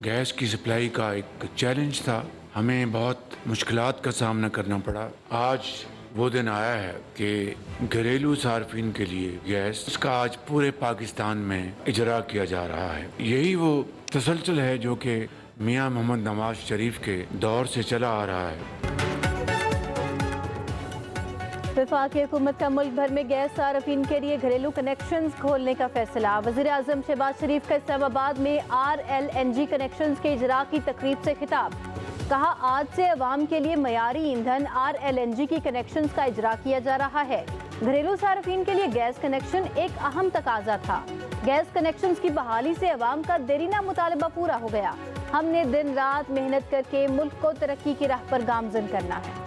Gas की supply का एक चैलेंज था। हमें बहुत मुश्किलात का सामना करना पड़ा। आज वो दिन आया है कि घरेलू सार्फिन के लिए गैस इसका आज पूरे पाकिस्तान में इजरा किया जा रहा है। यही वो तसलसल है जो कि मियां मोहम्मद नवाज शरीफ के दौर से चला आ रहा है। वफाकी हुकूमत का मुल्क भर में गैस सार्फिन के लिए घरेलू कनेक्शंस खोलने का फैसला। वज़ीर आज़म शहबाज शरीफ का इस्लामाबाद में RLNG कनेक्शंस के इजरा की तकरीब से खिताब। कहा, आज से अवाम के लिए मयारी ईंधन RLNG की कनेक्शंस का इजरा किया जा रहा है। घरेलू सार्फिन के लिए गैस कनेक्शन एक अहम तकाजा था। गैस कनेक्शंस की बहाली से अवाम का देरीना मुतालबा पूरा हो गया। हमने दिन रात मेहनत करके मुल्क को तरक्की की राह पर गामजन करना है।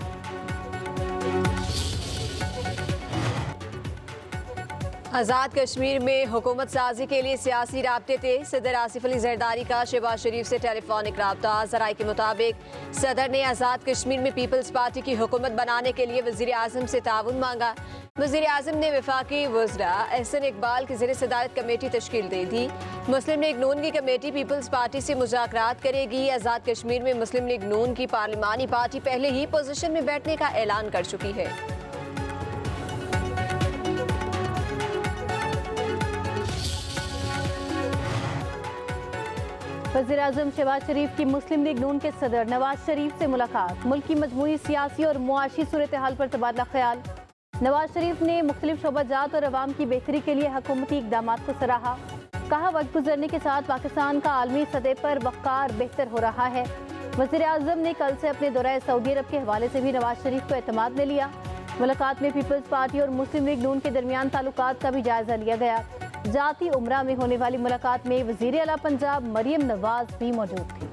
आज़ाद कश्मीर में हुकूमत साजी के लिए सियासी राब्ते थे। सदर आसिफ अली जरदारी का शहबाज शरीफ से टेलीफोनिक राब्ता। ज़राए के मुताबिक सदर ने आज़ाद कश्मीर में पीपल्स पार्टी की हुकूमत बनाने के लिए वज़ीर आज़म से ताउन मांगा। वज़ीर आज़म ने वफाकी वज़रा एहसन इकबाल की ज़ेर सदारत कमेटी तश्कील दे दी। मुस्लिम लीग नून की कमेटी पीपल्स पार्टी से मुज़ाकरात करेगी। आज़ाद कश्मीर में मुस्लिम लीग नून की पार्लिमानी पार्टी पहले ही पोजीशन में बैठने का ऐलान कर चुकी है। वज़ीर आज़म शहबाज शरीफ की मुस्लिम लीग नून के सदर नवाज शरीफ से मुलाकात। मुल्क की मजमूई सियासी और मुआशी सूरत हाल पर तबादला ख्याल। नवाज शरीफ ने मुख्तलिफ शोबाजात और अवाम की बेहतरी के लिए हुकूमती इक़दाम को सराहा। कहा, वक्त गुजरने के साथ पाकिस्तान का आलमी सतह पर वक़ार बेहतर हो रहा है। वज़ीर आज़म ने कल से अपने दौरे सऊदी अरब के हवाले से भी नवाज शरीफ को एतमाद में लिया। मुलाकात में पीपल्स पार्टी और मुस्लिम लीग नून के दरमियान ताल्लुकात का भी जायजा लिया गया। जाती उम्रा में होने वाली मुलाकात में वज़ीर आला पंजाब मरियम नवाज भी मौजूद थी।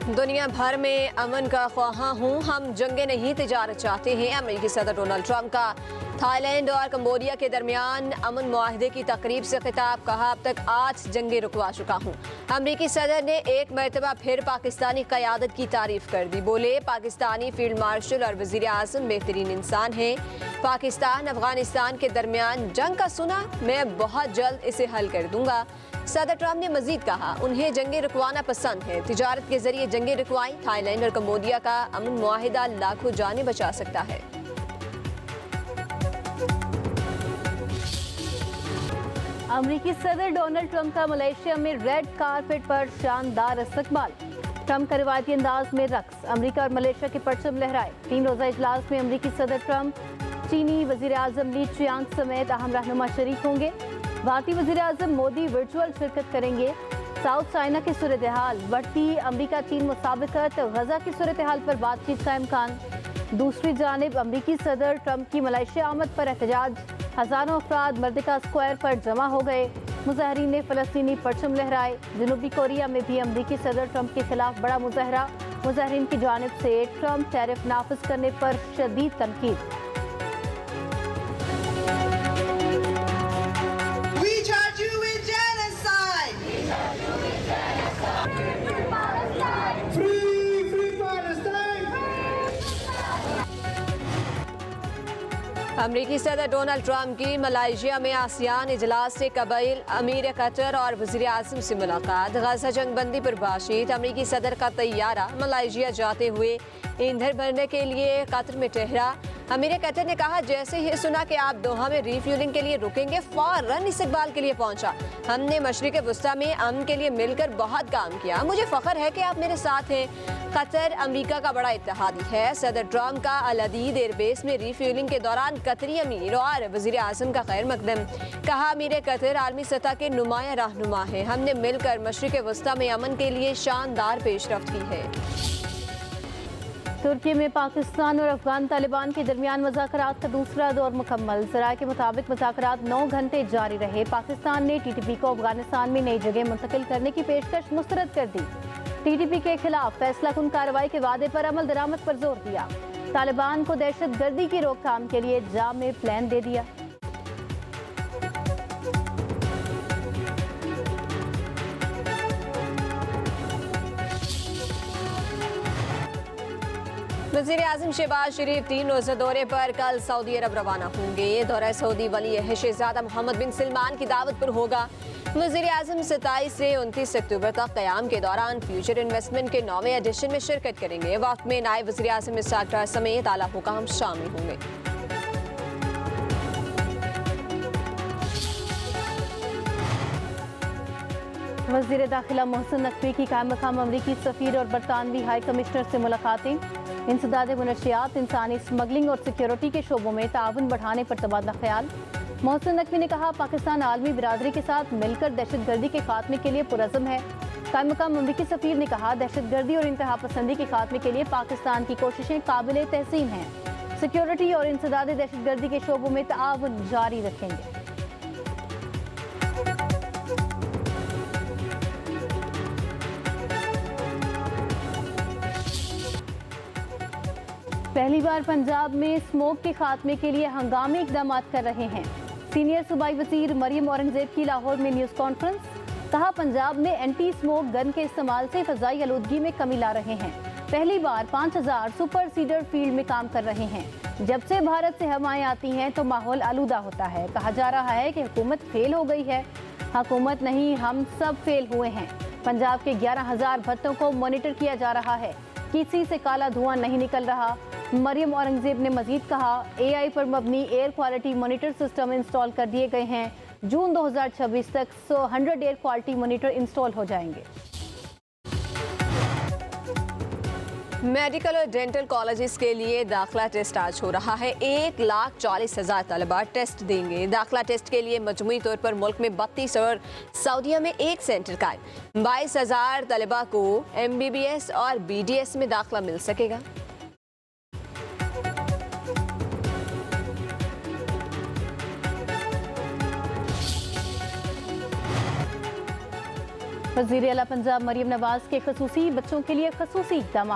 दुनिया भर में अमन का ख्वाहा हूँ, हम जंगे नहीं तिजारत चाहते हैं। अमेरिकी सदर डोनाल्ड ट्रंप का थाईलैंड और कंबोडिया के दरमियान अमन मुआहदे की तकरीब से खिताब। कहा, अब तक 8 जंगे रुकवा चुका हूँ। अमेरिकी सदर ने एक मरतबा फिर पाकिस्तानी क़यादत की तारीफ कर दी। बोले, पाकिस्तानी फील्ड मार्शल और वज़ीर आज़म बेहतरीन इंसान हैं। पाकिस्तान अफगानिस्तान के दरमियान जंग का सुना, मैं बहुत जल्द इसे हल कर दूंगा। सदर ट्रंप ने मजीद कहा, उन्हें जंगे रुकवाना पसंद है। तिजारत के जरिए जंगे रुकवाई। थाईलैंड और कंबोडिया का अमन मुआहिदा लाखों जानें बचा सकता है। अमेरिकी सदर डोनाल्ड ट्रंप का मलेशिया में रेड कारपेट पर शानदार इस्तकबाल। ट्रंप का रिवायती अंदाज में रक्स। अमेरिका और मलेशिया के परचम लहराए। 3 रोज़ा इजलास में अमेरिकी सदर ट्रंप, चीनी वज़ीर आज़म ली चियांग समेत अहम रहनुमा शरीक होंगे। भारतीय वज़ीर आज़म मोदी वर्चुअल शिरकत करेंगे। साउथ चाइना की सूरत हाल, बढ़ती अमरीका चीन मुसाबिकत, गजा की सूरत हाल पर बातचीत का इम्कान। दूसरी जानिब अमरीकी सदर ट्रंप की मलेशिया आमद पर एहतजाज। हज़ारों अफराद मर्दिका स्क्वायर पर जमा हो गए। मुजाहरीन ने फ़लस्तीनी परचम लहराए। जनूबी कोरिया में भी अमरीकी सदर ट्रंप के खिलाफ बड़ा मुजाहरा। मुजाहरीन की जानिब से ट्रंप टैरिफ नाफिज करने पर शदीद तनकीद। अमरीकी सदर डोनाल्ड ट्रंप की मलेशिया में आसियान इजलास से कबल अमीर कतर और वज़ीर आज़म से मुलाकात। गजा जंग बंदी पर बातचीत। अमरीकी सदर का तैयारा मलेशिया जाते हुए ईंधन भरने के लिए कतर में ठहरा। अमीर कतर ने कहा, जैसे ही सुना कि आप दोहा में रीफ्यूलिंग के लिए रुकेंगे, फौरन इस्तकबाल के लिए पहुंचा। हमने मशरिक़ वस्ता में अमन के लिए मिलकर बहुत काम किया। मुझे फ़ख्र है कि आप मेरे साथ हैं। कतर अमेरिका का बड़ा इत्तेहादी है। सदर ट्रंप का अल अदीद एयरबेस में रीफ्यूलिंग के दौरान कतरी अमीर और वज़ीर आज़म का खैर मकदम। कहा, अमीर कतर आलमी सतह के नुमाया रहनुमा है। हमने मिलकर मशरिक़ वस्ता में अमन के लिए शानदार पेशरफ्त की है। तुर्की में पाकिस्तान और अफगान तालिबान के दरमियान मुज़ाकरात का दूसरा दौर मुकम्मल। ज़राए के मुताबिक मुज़ाकरात 9 घंटे जारी रहे। पाकिस्तान ने TTP को अफगानिस्तान में नई जगह मुंतकिल करने की पेशकश मुस्तरद कर दी। TTP के खिलाफ फैसला कुन कार्रवाई के वादे पर अमल दरामद पर जोर दिया। तालिबान को दहशत गर्दी की रोकथाम के लिए जामे प्लान दे दिया। वज़ीर आज़म शहबाज शरीफ 3 रोज़ा दौरे पर कल सऊदी अरब रवाना होंगे। ये दौरा सऊदी वली अहद शहज़ादा मोहम्मद बिन सलमान की दावत पर होगा। वज़ीर आज़म 27 से 29 अक्टूबर तक क़याम के दौरान फ्यूचर इन्वेस्टमेंट के 9वें एडिशन में शिरकत करेंगे। वक्त में नायब वज़ीर आज़म इसहाक़ डार समेत आला हुकाम शामिल होंगे। वज़ीर दाखिला मोहसिन नकवी की कायम मकाम अमरीकी सफ़ीर और बरतानवी हाई कमिश्नर से मुलाकातें। इंसदाद मुनशियात, इंसानी स्मगलिंग और सिक्योरिटी के शोबों में ताउन बढ़ाने पर तबादला ख्याल। मोहसिन नकवी ने कहा, पाकिस्तान आलमी बिरादरी के साथ मिलकर दहशतगर्दी के खात्मे के लिए पुरज़म है। कायम मकाम अमरीकी सफ़ीर ने कहा, दहशतगर्दी और इंतहा पसंदी के खात्मे के लिए पाकिस्तान की कोशिशें काबिल तहसीन हैं। सिक्योरिटी और इंसदाद दहशतगर्दी के शोबों में ताउन जारी रखेंगे। पहली बार पंजाब में स्मोक के खात्मे के लिए हंगामी इकदाम कर रहे हैं। सीनियर सूबाई वज़ीर मरियम औरंगजेब की लाहौर में न्यूज़ कॉन्फ्रेंस। कहा, पंजाब में एंटी स्मोक गन के इस्तेमाल से फ़ज़ाई आलूदगी में कमी ला रहे हैं। पहली बार 5000 सुपर सीडर फील्ड में काम कर रहे हैं। जब से भारत से हवाएं आती हैं तो माहौल आलूदा होता है। कहा जा रहा है कि हुकूमत फेल हो गई है। हुकूमत नहीं, हम सब फेल हुए हैं। पंजाब के 11000 भट्टों को मॉनिटर किया जा रहा है। किसी से काला धुआं नहीं निकल रहा। मरियम औरंगजेब ने मजीद कहा, AI पर मबनी air quality monitor system install कर दिए गए हैं। जून 2026 तक 100 एयर क्वालिटी मॉनिटर इंस्टॉल हो जाएंगे। मेडिकल और डेंटल कॉलेजेस के लिए दाखिला टेस्ट आज हो रहा है। 1,40,000 तलबा टेस्ट देंगे। दाखिला टेस्ट के लिए मजमूई तौर पर मुल्क में 32 और सऊदीया में 1 सेंटर कायम। 22,000 तलबा को MBBS और BDS में दाखिला मिल सकेगा। वज़ीर आला पंजाब मरियम नवाज के खसूसी बच्चों के लिए खसूसी इक़दाम।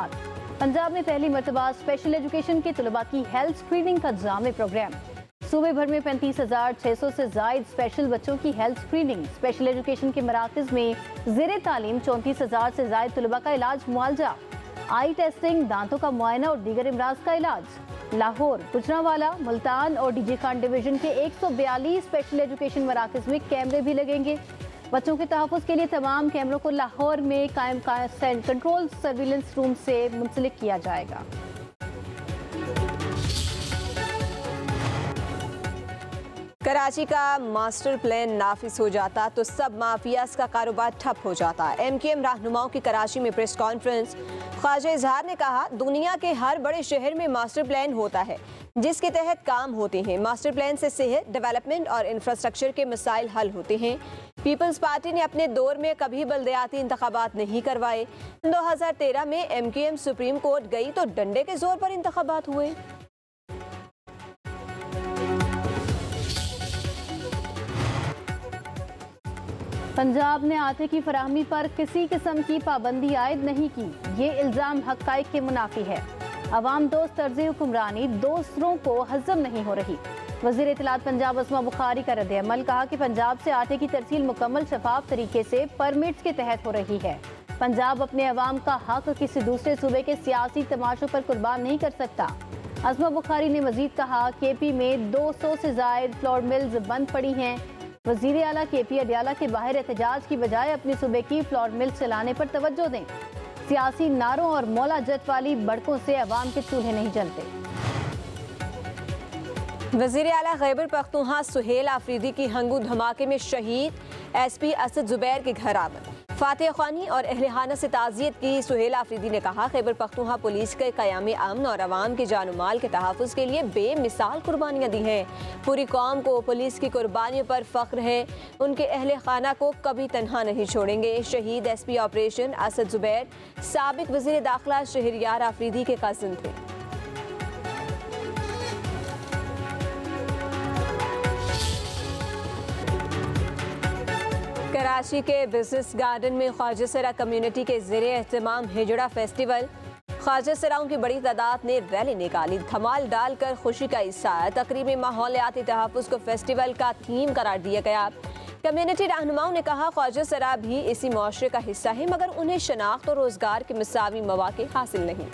पंजाब में पहली मरतबा स्पेशल एजुकेशन के तलबा की हेल्थ स्क्रीनिंग का जामे प्रोग्राम। सूबे भर में 35,600 से ज़ायद स्पेशल बच्चों की हेल्थ स्क्रीनिंग। स्पेशल एजुकेशन के मराकज़ में ज़ेरे तालीम 34,000 से ज़ायद तलबा का इलाज मुआलजा। आई टेस्टिंग, दांतों का मुआयना और दीगर इमराज का इलाज। लाहौर, गुजरांवाला, मुल्तान और DG खान डिवीजन के 142 स्पेशल एजुकेशन मराकज़ में कैमरे भी लगेंगे। बच्चों के तहफ़्फ़ुज़ के लिए तमाम कैमरों को लाहौर में कायम कंट्रोल सर्विलेंस रूम से मुंसलिक किया जाएगा। कराची का मास्टर प्लान नाफिज हो जाता तो सब माफियाज का कारोबार ठप हो जाता। MKM रहनुमाओं की कराची में प्रेस कॉन्फ्रेंस। ख्वाजा इजहार ने कहा, दुनिया के हर बड़े शहर में मास्टर प्लान होता है जिसके तहत काम होते हैं। मास्टर प्लान से सेहत, डेवलपमेंट और इंफ्रास्ट्रक्चर के मसाइल हल होते हैं। पीपल्स पार्टी ने अपने दौर में कभी बल्दियाती इंतखाबात नहीं करवाए। 2013 में MKM सुप्रीम कोर्ट गई तो डंडे के जोर पर इंतखाबात हुए। पंजाब ने आटे की फराहमी पर किसी किस्म की पाबंदी आयद नहीं की। ये इल्ज़ाम हक़ाइक़ के मुनाफी है। अवाम दोस्त तर्ज़ हुक्मरानी दूसरों को हज़म नहीं हो रही। वज़ीर इत्तलात पंजाब अस्मा बुखारी का रद्द-ए-अमल। कहा कि पंजाब से आटे की तरसील मुकम्मल शफाफ तरीके से परमिट्स के तहत हो रही है। पंजाब अपने अवाम का हक किसी दूसरे सूबे के सियासी तमाशों पर कुर्बान नहीं कर सकता। अस्मा बुखारी ने मजीद कहा, KP में 200 से ज़ायद फ्लोर मिल्स बंद पड़ी हैं। वज़ीर आला KP अडियाला के बाहर एहतजाज की बजाय अपने सूबे की फ्लोर मिल्स चलाने पर तवज्जो दें। सियासी नारों और मौला जट वाली बड़कों से अवाम के चूल्हे नहीं जलते। वज़ीर आला खैबर पख्तूनख्वा सुहेल आफरीदी की हंगू धमाके में शहीद SP असद जुबैर के घर आमद। फातिह ख़ानी और अहले खाना से ताज़ियत की सुहेल आफरीदी ने कहा, खैबर पख्तूनख्वा पुलिस के क़याम अमन और अवाम के जान माल के तहफ़्फ़ुज़ के लिए बेमिसाल कुर्बानियाँ दी हैं। पूरी कौम को पुलिस की कुर्बानियों पर फ़ख्र है। उनके अहले खाना को कभी तनहा नहीं छोड़ेंगे। शहीद SP ऑपरेशन असद जुबैर साबिक़ वज़ीर दाखिला शहरियार आफरीदी के कज़न थे। कराची के बिजनेस गार्डन में ख्वाजा सरा कम्युनिटी के ज़ेरे एहतमाम हिजड़ा फेस्टिवल। ख्वाजा सराओं की बड़ी तादाद ने रैली निकाली। धमाल डालकर खुशी का इज़हार। तकरीब में माहौलियाती तहफ़्फ़ुज़ को फेस्टिवल का थीम करार दिया गया। कम्युनिटी रहनुमाओं ने कहा, ख्वाजा सरा भी इसी मुआशरे का हिस्सा है मगर उन्हें शनाख्त और रोज़गार के मसावी मौक़े हासिल नहीं।